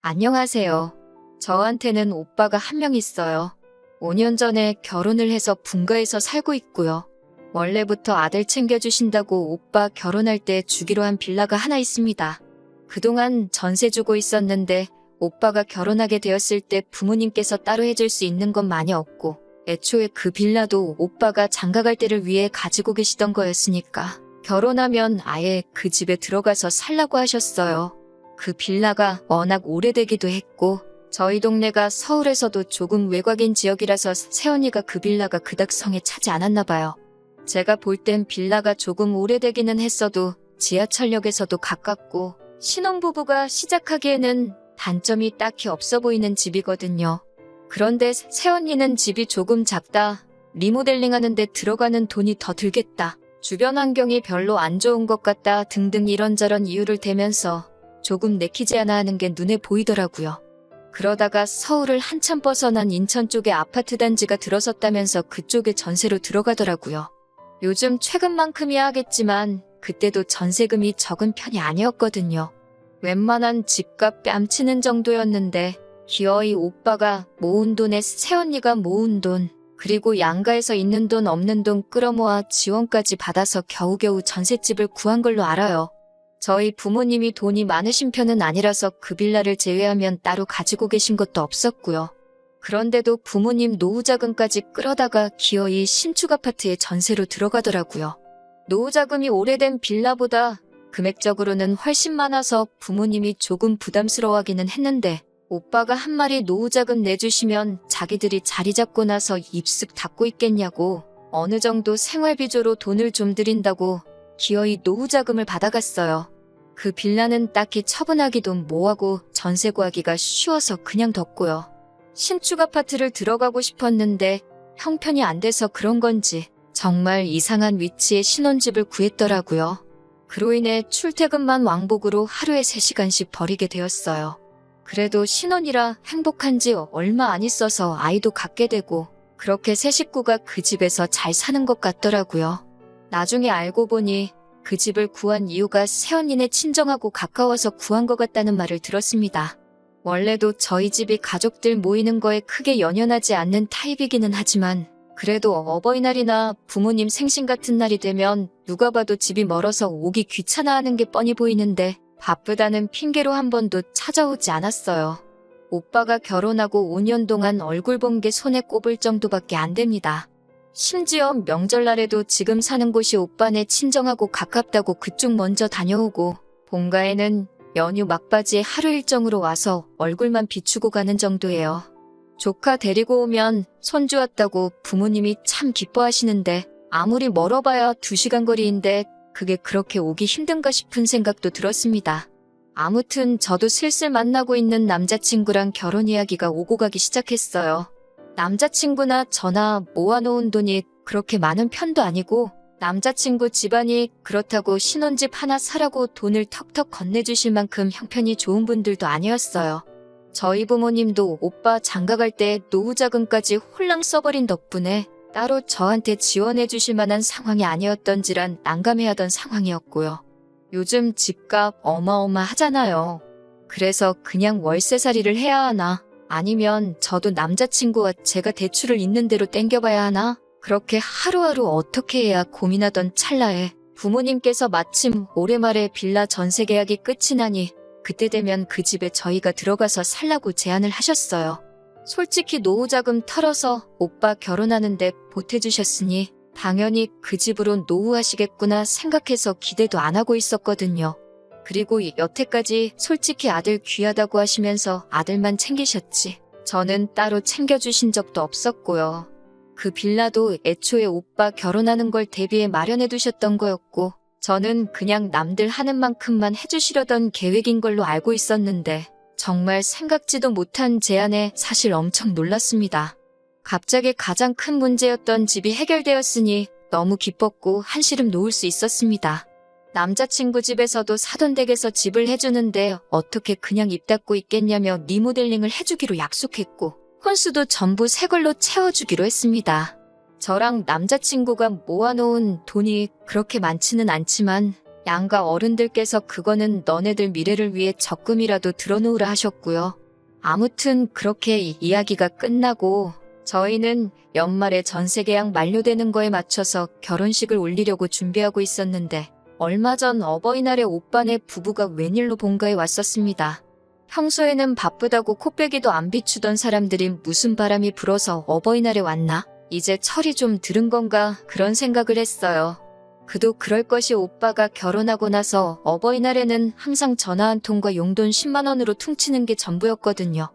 안녕하세요. 저한테는 오빠가 한 명 있어요. 5년 전에 결혼을 해서 분가에서 살고 있고요. 원래부터 아들 챙겨주신다고 오빠 결혼할 때 주기로 한 빌라가 하나 있습니다. 그동안 전세 주고 있었는데 오빠가 결혼하게 되었을 때 부모님께서 따로 해줄 수 있는 건 많이 없고 애초에 그 빌라도 오빠가 장가갈 때를 위해 가지고 계시던 거였으니까 결혼하면 아예 그 집에 들어가서 살라고 하셨어요. 그 빌라가 워낙 오래되기도 했고 저희 동네가 서울에서도 조금 외곽인 지역이라서 새언니가 그 빌라가 그닥 성에 차지 않았나 봐요. 제가 볼 땐 빌라가 조금 오래되기는 했어도 지하철역에서도 가깝고 신혼부부가 시작하기에는 단점이 딱히 없어 보이는 집이거든요. 그런데 새언니는 집이 조금 작다. 리모델링 하는데 들어가는 돈이 더 들겠다. 주변 환경이 별로 안 좋은 것 같다 등등 이런저런 이유를 대면서 조금 내키지 않아 하는 게 눈에 보이더라고요. 그러다가 서울을 한참 벗어난 인천 쪽에 아파트 단지가 들어섰다면서 그쪽에 전세로 들어가더라고요. 요즘 최근만큼이야 하겠지만 그때도 전세금이 적은 편이 아니었거든요. 웬만한 집값 뺨치는 정도였는데 기어이 오빠가 모은 돈에 새언니가 모은 돈 그리고 양가에서 있는 돈 없는 돈 끌어모아 지원까지 받아서 겨우겨우 전셋집을 구한 걸로 알아요. 저희 부모님이 돈이 많으신 편은 아니라서 그 빌라를 제외하면 따로 가지고 계신 것도 없었고요. 그런데도 부모님 노후자금까지 끌어다가 기어이 신축 아파트에 전세로 들어가더라고요. 노후자금이 오래된 빌라보다 금액적으로는 훨씬 많아서 부모님이 조금 부담스러워하기는 했는데 오빠가 한 마리 노후자금 내주시면 자기들이 자리 잡고 나서 입쓱 닫고 있겠냐고 어느 정도 생활비조로 돈을 좀 드린다고 기어이 노후자금을 받아갔어요. 그 빌라는 딱히 처분하기도 뭐하고 전세 구하기가 쉬워서 그냥 뒀고요. 신축 아파트를 들어가고 싶었는데 형편이 안 돼서 그런 건지 정말 이상한 위치에 신혼집을 구했더라고요. 그로 인해 출퇴근만 왕복으로 하루에 3시간씩 버리게 되었어요. 그래도 신혼이라 행복한지 얼마 안 있어서 아이도 갖게 되고 그렇게 세 식구가 그 집에서 잘 사는 것 같더라고요. 나중에 알고 보니 그 집을 구한 이유가 새언니네 친정하고 가까워서 구한 것 같다는 말을 들었습니다. 원래도 저희 집이 가족들 모이는 거에 크게 연연하지 않는 타입이기는 하지만 그래도 어버이날이나 부모님 생신 같은 날이 되면 누가 봐도 집이 멀어서 오기 귀찮아하는 게 뻔히 보이는데 바쁘다는 핑계로 한 번도 찾아오지 않았어요. 오빠가 결혼하고 5년 동안 얼굴 본 게 손에 꼽을 정도밖에 안 됩니다. 심지어 명절날에도 지금 사는 곳이 오빠네 친정하고 가깝다고 그쪽 먼저 다녀오고 본가에는 연휴 막바지에 하루 일정으로 와서 얼굴만 비추고 가는 정도예요. 조카 데리고 오면 손주 왔다고 부모님이 참 기뻐하시는데 아무리 멀어봐야 2시간 거리인데 그게 그렇게 오기 힘든가 싶은 생각도 들었습니다. 아무튼 저도 슬슬 만나고 있는 남자친구랑 결혼 이야기가 오고 가기 시작했어요. 남자친구나 저나 모아놓은 돈이 그렇게 많은 편도 아니고 남자친구 집안이 그렇다고 신혼집 하나 사라고 돈을 턱턱 건네주실 만큼 형편이 좋은 분들도 아니었어요. 저희 부모님도 오빠 장가갈 때 노후자금까지 홀랑 써버린 덕분에 따로 저한테 지원해 주실 만한 상황이 아니었던지란 난감해하던 상황이었고요. 요즘 집값 어마어마하잖아요. 그래서 그냥 월세살이를 해야 하나 아니면 저도 남자친구와 제가 대출을 있는 대로 땡겨봐야 하나 그렇게 하루하루 어떻게 해야 고민하던 찰나에 부모님께서 마침 올해 말에 빌라 전세 계약이 끝이 나니 그때 되면 그 집에 저희가 들어가서 살라고 제안을 하셨어요. 솔직히 노후자금 털어서 오빠 결혼하는데 보태주셨으니 당연히 그 집으로 노후하시겠구나 생각해서 기대도 안 하고 있었거든요. 그리고 여태까지 솔직히 아들 귀하다고 하시면서 아들만 챙기셨지 저는 따로 챙겨주신 적도 없었고요. 그 빌라도 애초에 오빠 결혼하는 걸 대비해 마련해 두셨던 거였고 저는 그냥 남들 하는 만큼만 해주시려던 계획인 걸로 알고 있었는데 정말 생각지도 못한 제안에 사실 엄청 놀랐습니다. 갑자기 가장 큰 문제였던 집이 해결되었으니 너무 기뻤고 한시름 놓을 수 있었습니다. 남자친구 집에서도 사돈 댁에서 집을 해주는데 어떻게 그냥 입 닫고 있겠냐며 리모델링을 해주기로 약속했고 혼수도 전부 새 걸로 채워주기로 했습니다. 저랑 남자친구가 모아놓은 돈이 그렇게 많지는 않지만 양가 어른들께서 그거는 너네들 미래를 위해 적금이라도 들어놓으라 하셨고요. 아무튼 그렇게 이야기가 끝나고 저희는 연말에 전세 계약 만료되는 거에 맞춰서 결혼식을 올리려고 준비하고 있었는데 얼마 전 어버이날에 오빠네 부부가 웬일로 본가에 왔었습니다. 평소에는 바쁘다고 코빼기도 안 비추던 사람들이 무슨 바람이 불어서 어버이날에 왔나? 이제 철이 좀 들은 건가? 그런 생각을 했어요. 그도 그럴 것이 오빠가 결혼하고 나서 어버이날에는 항상 전화 한 통과 용돈 10만 원으로 퉁치는 게 전부였거든요.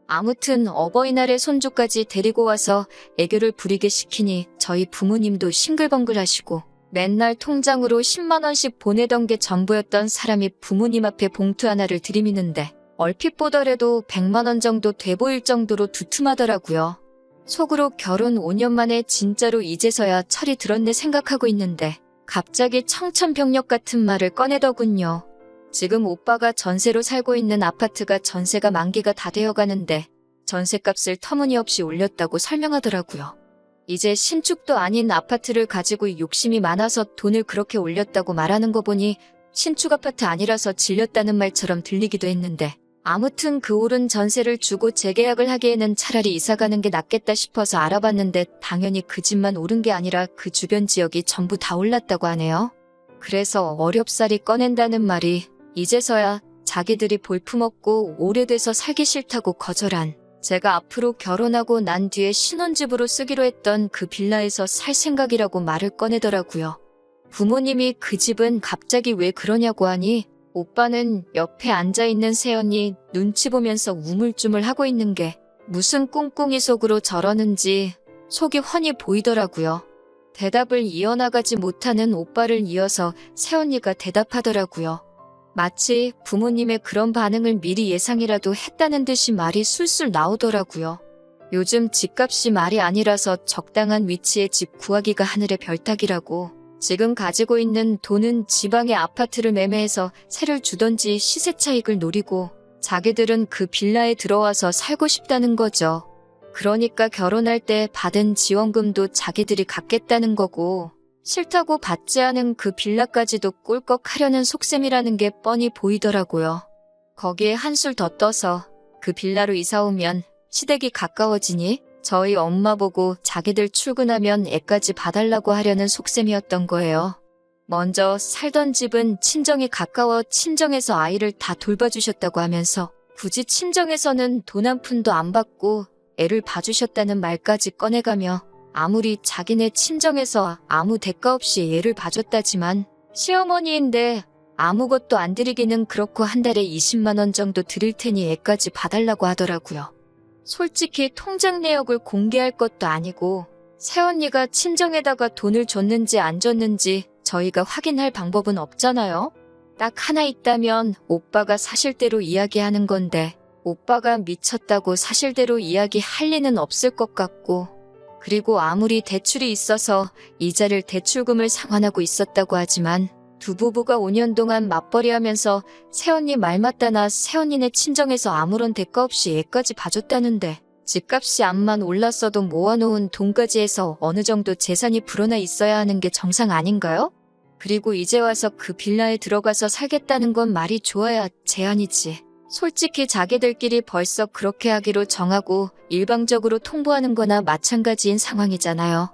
아무튼 어버이날에 손주까지 데리고 와서 애교를 부리게 시키니 저희 부모님도 싱글벙글 하시고 맨날 통장으로 10만 원씩 보내던 게 전부였던 사람이 부모님 앞에 봉투 하나를 들이미는데 얼핏 보더라도 100만 원 정도 돼 보일 정도로 두툼하더라고요. 속으로 결혼 5년 만에 진짜로 이제서야 철이 들었네 생각하고 있는데 갑자기 청천벽력 같은 말을 꺼내더군요. 지금 오빠가 전세로 살고 있는 아파트가 전세가 만기가 다 되어가는데 전세값을 터무니없이 올렸다고 설명하더라고요. 이제 신축도 아닌 아파트를 가지고 욕심이 많아서 돈을 그렇게 올렸다고 말하는 거 보니 신축 아파트 아니라서 질렸다는 말처럼 들리기도 했는데 아무튼 그 오른 전세를 주고 재계약을 하기에는 차라리 이사가는 게 낫겠다 싶어서 알아봤는데 당연히 그 집만 오른 게 아니라 그 주변 지역이 전부 다 올랐다고 하네요. 그래서 어렵사리 꺼낸다는 말이 이제서야 자기들이 볼품없고 오래돼서 살기 싫다고 거절한 제가 앞으로 결혼하고 난 뒤에 신혼집으로 쓰기로 했던 그 빌라에서 살 생각이라고 말을 꺼내더라고요. 부모님이 그 집은 갑자기 왜 그러냐고 하니 오빠는 옆에 앉아있는 새언니 눈치 보면서 우물쭈물 하고 있는 게 무슨 꿍꿍이 속으로 저러는지 속이 훤히 보이더라고요. 대답을 이어나가지 못하는 오빠를 이어서 새언니가 대답하더라고요. 마치 부모님의 그런 반응을 미리 예상이라도 했다는 듯이 말이 술술 나오더라고요. 요즘 집값이 말이 아니라서 적당한 위치에 집 구하기가 하늘의 별따기라고 지금 가지고 있는 돈은 지방의 아파트를 매매해서 세를 주던지 시세 차익을 노리고 자기들은 그 빌라에 들어와서 살고 싶다는 거죠. 그러니까 결혼할 때 받은 지원금도 자기들이 갖겠다는 거고 싫다고 받지 않은 그 빌라까지도 꿀꺽 하려는 속셈이라는 게 뻔히 보이더라고요. 거기에 한술 더 떠서 그 빌라로 이사 오면 시댁이 가까워지니 저희 엄마 보고 자기들 출근하면 애까지 봐달라고 하려는 속셈이었던 거예요. 먼저 살던 집은 친정이 가까워 친정에서 아이를 다 돌봐주셨다고 하면서 굳이 친정에서는 돈 한 푼도 안 받고 애를 봐주셨다는 말까지 꺼내가며 아무리 자기네 친정에서 아무 대가 없이 애를 봐줬다지만 시어머니인데 아무것도 안 드리기는 그렇고 한 달에 20만 원 정도 드릴 테니 애까지 봐달라고 하더라고요. 솔직히 통장 내역을 공개할 것도 아니고 새언니가 친정에다가 돈을 줬는지 안 줬는지 저희가 확인할 방법은 없잖아요. 딱 하나 있다면 오빠가 사실대로 이야기하는 건데 오빠가 미쳤다고 사실대로 이야기할 리는 없을 것 같고 그리고 아무리 대출이 있어서 이자를 대출금을 상환하고 있었다고 하지만 두 부부가 5년 동안 맞벌이하면서 새언니 말 맞다나 새언니네 친정에서 아무런 대가 없이 애까지 봐줬다는데 집값이 암만 올랐어도 모아놓은 돈까지 해서 어느 정도 재산이 불어나 있어야 하는 게 정상 아닌가요? 그리고 이제 와서 그 빌라에 들어가서 살겠다는 건 말이 좋아야 제안이지. 솔직히 자기들끼리 벌써 그렇게 하기로 정하고 일방적으로 통보하는 거나 마찬가지인 상황이잖아요.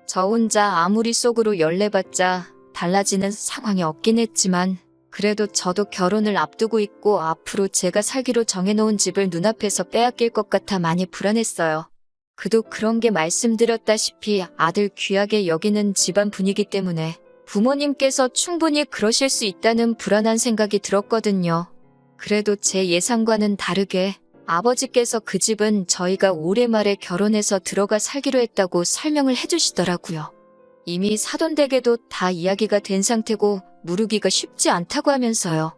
저 혼자 아무리 속으로 열내봤자 달라지는 상황이 없긴 했지만 그래도 저도 결혼을 앞두고 있고 앞으로 제가 살기로 정해놓은 집을 눈앞에서 빼앗길 것 같아 많이 불안했어요. 그도 그런 게 말씀드렸다시피 아들 귀하게 여기는 집안 분위기 때문에 부모님께서 충분히 그러실 수 있다는 불안한 생각이 들었거든요. 그래도 제 예상과는 다르게 아버지께서 그 집은 저희가 올해 말에 결혼해서 들어가 살기로 했다고 설명을 해주시더라고요. 이미 사돈댁에도 다 이야기가 된 상태고 무르기가 쉽지 않다고 하면서요.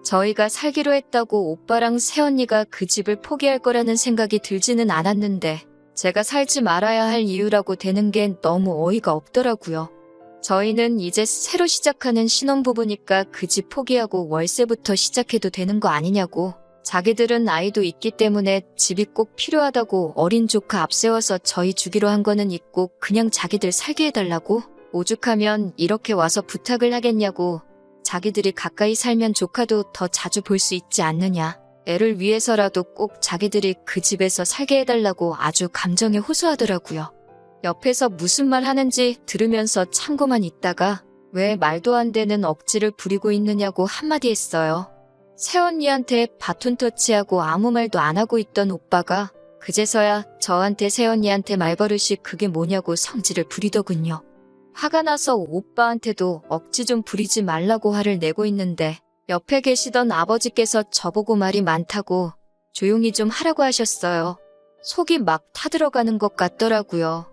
저희가 살기로 했다고 오빠랑 새언니가 그 집을 포기할 거라는 생각이 들지는 않았는데 제가 살지 말아야 할 이유라고 되는 게 너무 어이가 없더라고요. 저희는 이제 새로 시작하는 신혼부부니까 그 집 포기하고 월세부터 시작해도 되는 거 아니냐고. 자기들은 아이도 있기 때문에 집이 꼭 필요하다고 어린 조카 앞세워서 저희 주기로 한 거는 있고 그냥 자기들 살게 해달라고. 오죽하면 이렇게 와서 부탁을 하겠냐고. 자기들이 가까이 살면 조카도 더 자주 볼 수 있지 않느냐. 애를 위해서라도 꼭 자기들이 그 집에서 살게 해달라고 아주 감정에 호소하더라고요. 옆에서 무슨 말 하는지 들으면서 참고만 있다가 왜 말도 안 되는 억지를 부리고 있느냐고 한마디 했어요. 새언니한테 바톤 터치하고 아무 말도 안 하고 있던 오빠가 그제서야 저한테 새언니한테 말버릇이 그게 뭐냐고 성질을 부리더군요. 화가 나서 오빠한테도 억지 좀 부리지 말라고 화를 내고 있는데 옆에 계시던 아버지께서 저보고 말이 많다고 조용히 좀 하라고 하셨어요. 속이 막 타들어가는 것 같더라고요.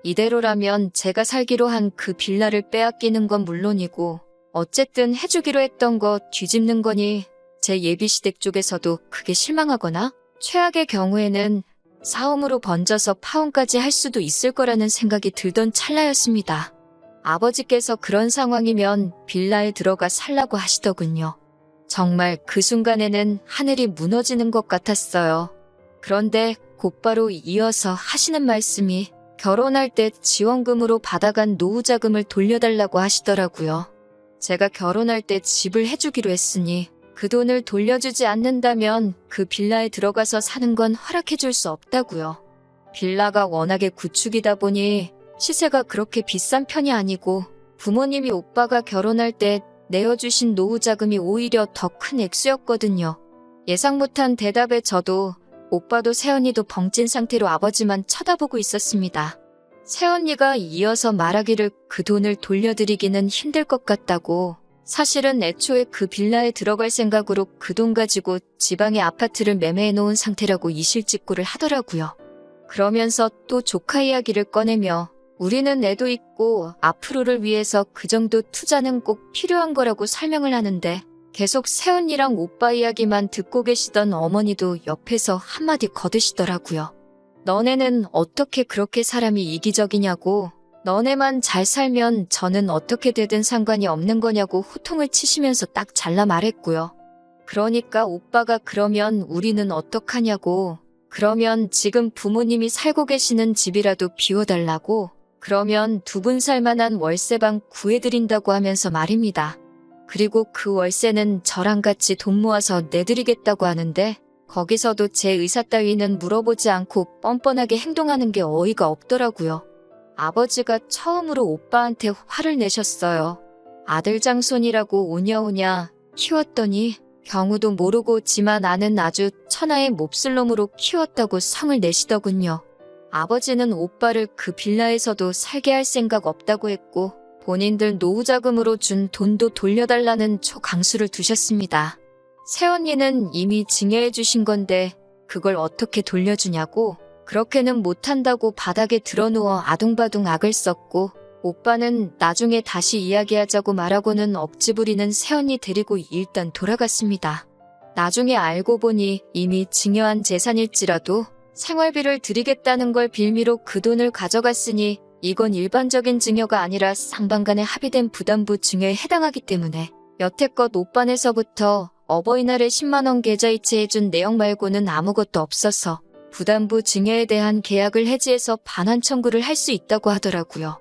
이대로라면 제가 살기로 한 그 빌라를 빼앗기는 건 물론이고 어쨌든 해주기로 했던 거 뒤집는 거니 제 예비시댁 쪽에서도 크게 실망하거나 최악의 경우에는 싸움으로 번져서 파혼까지 할 수도 있을 거라는 생각이 들던 찰나였습니다. 아버지께서 그런 상황이면 빌라에 들어가 살라고 하시더군요. 정말 그 순간에는 하늘이 무너지는 것 같았어요. 그런데 곧바로 이어서 하시는 말씀이 결혼할 때 지원금으로 받아간 노후자금을 돌려달라고 하시더라고요. 제가 결혼할 때 집을 해주기로 했으니 그 돈을 돌려주지 않는다면 그 빌라에 들어가서 사는 건 허락해줄 수 없다고요. 빌라가 워낙에 구축이다 보니 시세가 그렇게 비싼 편이 아니고 부모님이 오빠가 결혼할 때 내어주신 노후자금이 오히려 더 큰 액수였거든요. 예상 못한 대답에 저도 오빠도 새언니도 벙찐 상태로 아버지만 쳐다보고 있었습니다. 새언니가 이어서 말하기를 그 돈을 돌려드리기는 힘들 것 같다고 사실은 애초에 그 빌라에 들어갈 생각으로 그 돈 가지고 지방의 아파트를 매매해 놓은 상태라고 이실직고를 하더라고요. 그러면서 또 조카 이야기를 꺼내며 우리는 애도 있고 앞으로를 위해서 그 정도 투자는 꼭 필요한 거라고 설명을 하는데 계속 새언니랑 오빠 이야기만 듣고 계시던 어머니도 옆에서 한마디 거드시더라고요. 너네는 어떻게 그렇게 사람이 이기적이냐고, 너네만 잘 살면 저는 어떻게 되든 상관이 없는 거냐고 호통을 치시면서 딱 잘라 말했고요. 그러니까 오빠가 그러면 우리는 어떡하냐고, 그러면 지금 부모님이 살고 계시는 집이라도 비워달라고, 그러면 두 분 살만한 월세방 구해드린다고 하면서 말입니다. 그리고 그 월세는 저랑 같이 돈 모아서 내드리겠다고 하는데 거기서도 제 의사 따위는 물어보지 않고 뻔뻔하게 행동하는 게 어이가 없더라고요. 아버지가 처음으로 오빠한테 화를 내셨어요. 아들 장손이라고 오냐오냐 키웠더니 경우도 모르고 지만 아는 아주 천하의 몹쓸놈으로 키웠다고 성을 내시더군요. 아버지는 오빠를 그 빌라에서도 살게 할 생각 없다고 했고 본인들 노후자금으로 준 돈도 돌려달라는 초강수를 두셨습니다. 새언니는 이미 증여해 주신 건데 그걸 어떻게 돌려주냐고 그렇게는 못한다고 바닥에 드러누워 아둥바둥 악을 썼고 오빠는 나중에 다시 이야기하자고 말하고는 억지 부리는 새언니 데리고 일단 돌아갔습니다. 나중에 알고 보니 이미 증여한 재산일지라도 생활비를 드리겠다는 걸 빌미로 그 돈을 가져갔으니 이건 일반적인 증여가 아니라 상반간에 합의된 부담부 증여에 해당하기 때문에 여태껏 오빠네서부터 어버이날에 10만원 계좌이체해준 내용 말고는 아무것도 없어서 부담부 증여에 대한 계약을 해지해서 반환 청구를 할 수 있다고 하더라고요.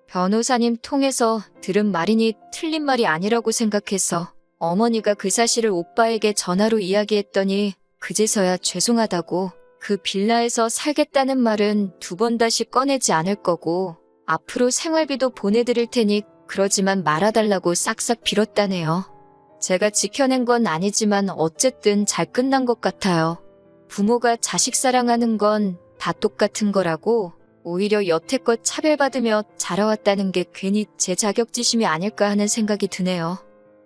변호사님 통해서 들은 말이니 틀린 말이 아니라고 생각해서 어머니가 그 사실을 오빠에게 전화로 이야기했더니 그제서야 죄송하다고 그 빌라에서 살겠다는 말은 두 번 다시 꺼내지 않을 거고 앞으로 생활비도 보내드릴 테니 그러지만 말아달라고 싹싹 빌었다네요. 제가 지켜낸 건 아니지만 어쨌든 잘 끝난 것 같아요. 부모가 자식 사랑하는 건 다 똑같은 거라고 오히려 여태껏 차별받으며 자라왔다는 게 괜히 제 자격지심이 아닐까 하는 생각이 드네요.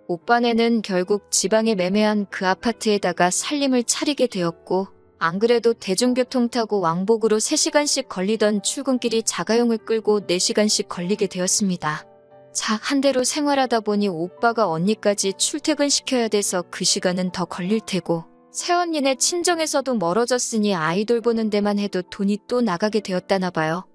오빠네는 결국 지방에 매매한 그 아파트에다가 살림을 차리게 되었고 안 그래도 대중교통 타고 왕복으로 3시간씩 걸리던 출근길이 자가용을 끌고 4시간씩 걸리게 되었습니다. 차 한 대로 생활하다 보니 오빠가 언니까지 출퇴근시켜야 돼서 그 시간은 더 걸릴 테고 새언니네 친정에서도 멀어졌으니 아이돌 보는 데만 해도 돈이 또 나가게 되었다나 봐요.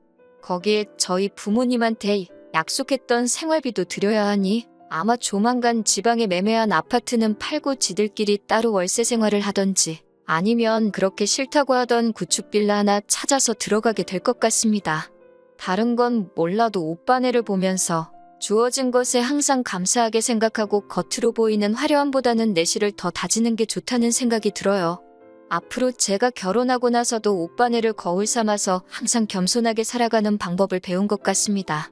거기에 저희 부모님한테 약속했던 생활비도 드려야 하니 아마 조만간 지방에 매매한 아파트는 팔고 지들끼리 따로 월세 생활을 하던지 아니면 그렇게 싫다고 하던 구축 빌라 하나 찾아서 들어가게 될 것 같습니다. 다른 건 몰라도 오빠네를 보면서 주어진 것에 항상 감사하게 생각하고 겉으로 보이는 화려함보다는 내실을 더 다지는 게 좋다는 생각이 들어요. 앞으로 제가 결혼하고 나서도 오빠네를 거울 삼아서 항상 겸손하게 살아가는 방법을 배운 것 같습니다.